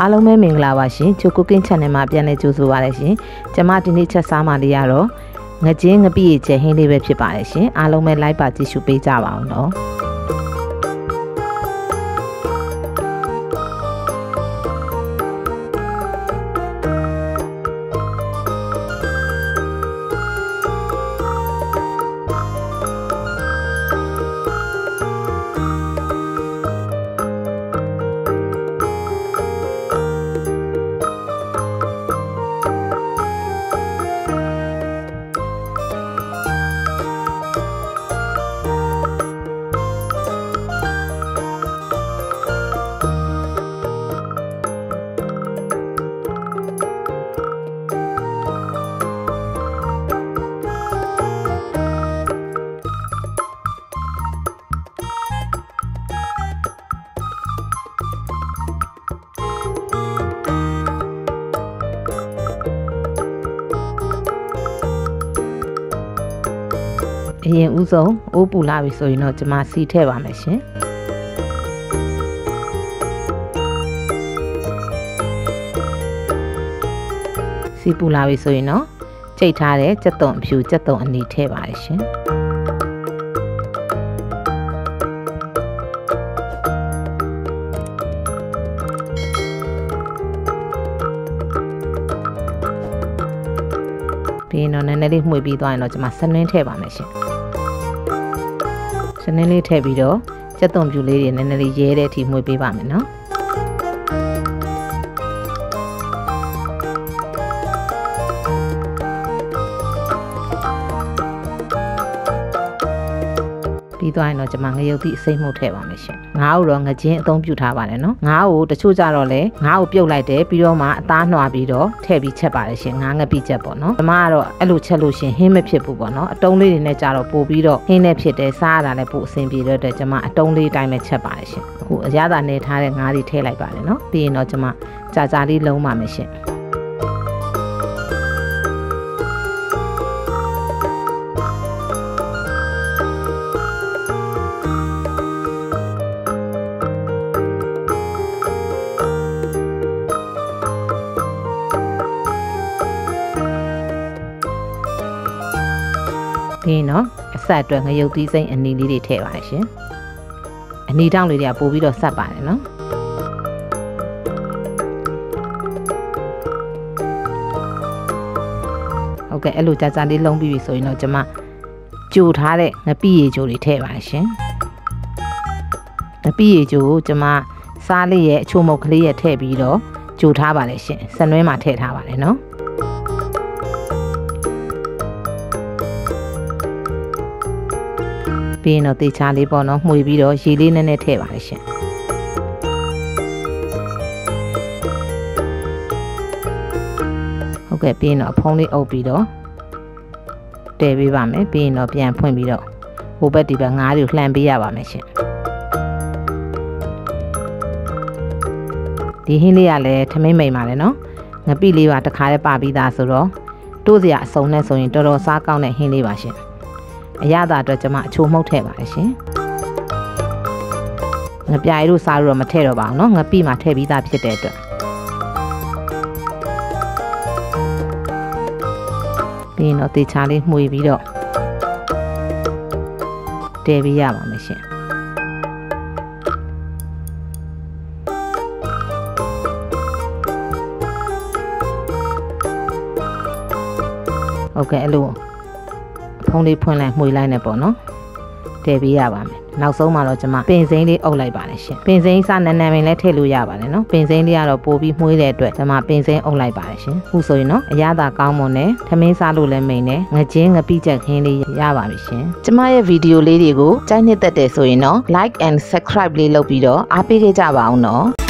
အားလုံးပဲမင်္ဂလာပါရှင်ချိုကူကင်း channel မှာပြန်လည်ကြိုဆိုပါရရှင်ကျမဒီနေ့ချက်စားမှလေးရတော့ငကြင်းငပိရဲ့ချဲဟင်းလေးပဲဖြစ်ပါတယ်ရှင်အားလုံးပဲ like ပါကြည့်ရှုပေးကြပါအောင်နော်အရင်ဦးဆုံးအိုးပူလာပြီဆိုရင်တော့ကျွန်မစီထည့်ပါမယ်ရှင်စီပူလာပြီဆိုရင်တော့ချိန်ထားတဲ့ကြက်သွန်အဖြူကြက်သွန်အနီထည့်ပါတယ်ရှင်ပြီးရင်တော့နည်းနည်းလေးမှွေပြီးသွားရင်တော့ကျွန်မစနင်းထည့်ပါမယ်ရှင်စနင်းလေးထည့်ပြီးတော့ကြက်သွန်ဖြူလေးတွေနည်းနည်းလေးရဲတဲ့အထိမှွေပေးပါမယ်နော်ပြီးသွားရင်တော့ကျွန်မငရုတ်သီးအစိမ့်မှုထည့်ပါမယ်ရှင်ငါ့ကိုတော့ငကြင်းအသုံးပြုထားပါတယ်နော်ငါ့ကိုတချို့ကြတော့လေငါ့ကိုပြုတ်လိုက်တယ်ပြီးတော့မှအသားနှွာပြီးတော့ထည့်ပြီးချက်ပါတယ်ရှင်ငါငပိချက်ပေါ့နော်ကျွန်မကတော့အဲ့လိုချက်လို့ရှင်ဟင်းမဖြစ်ဘူးပေါ့နော်အတုံးလေးတွေနဲ့ကြတော့ပို့ပြီးတော့ဟင်းနဲ့ဖြစ်တယ်စားရတာလည်းပို့အဆင်ပြေတော့တဲ့ကျွန်မအတုံးလေးတိုင်းပဲချက်ပါတယ်ရှင်အခုအရသာနေထားတဲ့ငါးတွေထည့်လိုက်ပါတယ်နော်ပြီးရင်တော့ကျွန်မကြာကြာလေးလုံးပါမယ်ရှင်ပြီးနော်အဆက်အတွက်ငရုတ်သီးစိမ့်အနီလေးတွေထည့်ပါရှင်အနီတောင်းလေးတွေကပို့ပြီးတော့ဆက်ပါတယ်နော်ဟုတ်ကဲ့အဲ့လိုကြာကြာလေးလုံးပြီးပြီဆိုရင်တော့ကျွန်မကြိုထားတဲ့ငပိရေချိုတွေထည့်ပါရှင်ငပိရေချိုကိုကျွန်မစားလေးရဲ့အချိုမုတ်ကလေးရဲ့ထည့်ပြီးတော့ကြိုထားပါတယ်ရှင်စနွဲမှာထည့်ထားပါတယ်နော်ပြီးရင်တော့တေချာလေးပေါ့နော်မှွေပြီးတော့ရေလေးနည်းနည်းထည့်ပါလိမ့်ရှင်ဟုတ်ကဲ့ပြီးရင်တော့အဖုံးလေးအုပ်ပြီးတော့တည်ပေးပါမယ်ပြီးရင်တော့ပြန်ဖွင့်ပြီးတော့ဟိုဘက်ဒီဘက်ငါးတွေကိုလှန်ပေးရပါမယ်ရှင်ဒီဟင်းလေးကလည်းထမင်းမိန်ပါလေနော်ငပိလေးပါတခါလေးပါပြီးသားဆိုတော့တိုးစရာအစုံနဲ့ဆိုရင်တော်တော်စားကောင်းတဲ့ဟင်းလေးပါရှင်အရသာအတွက်ကျွန်မအချိုမှုတ်ထည့်ပါတယ်ရှင်ငပြားရီတို့စားလို့တော့မထည့်တော့ပါဘူးเนาะငပိမှာထည့်ပြီးသားဖြစ်တဲ့အတွက်ပြီးရင်တော့တေချာလေးမှွေပြီးတော့တည်ပေးရပါမယ်ရှင်ဟုတ်ကဲ့အဲ့လိုဖုံးလေးဖွင့်လိုက်မှွေလိုက်နေပေါ့နော်တည်ပေးရပါမယ်နောက်ဆုံးမှာတော့ကျွန်မပင်စိမ်းလေးအုပ်လိုက်ပါတယ်ရှင်ပင်စိမ်းစနန်းနန်းပင်လည်းထည့်လို့ရပါတယ်နော်ပင်စိမ်းလေးကတော့ပို့ပြီးမှွေးတဲ့အတွက်ကျွန်မပင်စိမ်းအုပ်လိုက်ပါတယ်ရှင်အခုဆိုရင်နော်အရသာကောင်းမွန်နဲ့ထမင်းစားလို့လည်းမိန်နဲ့ငကြင်းငပိချက်ခင်းလေးရပါပြီရှင်ကျွန်မရဲ့ဗီဒီယိုလေးတွေကိုကြိုက်နှစ်သက်တယ်ဆိုရင်တော့ like and subscribe လေးလုပ်ပြီးတော့အားပေးခဲ့ကြပါအောင်နော်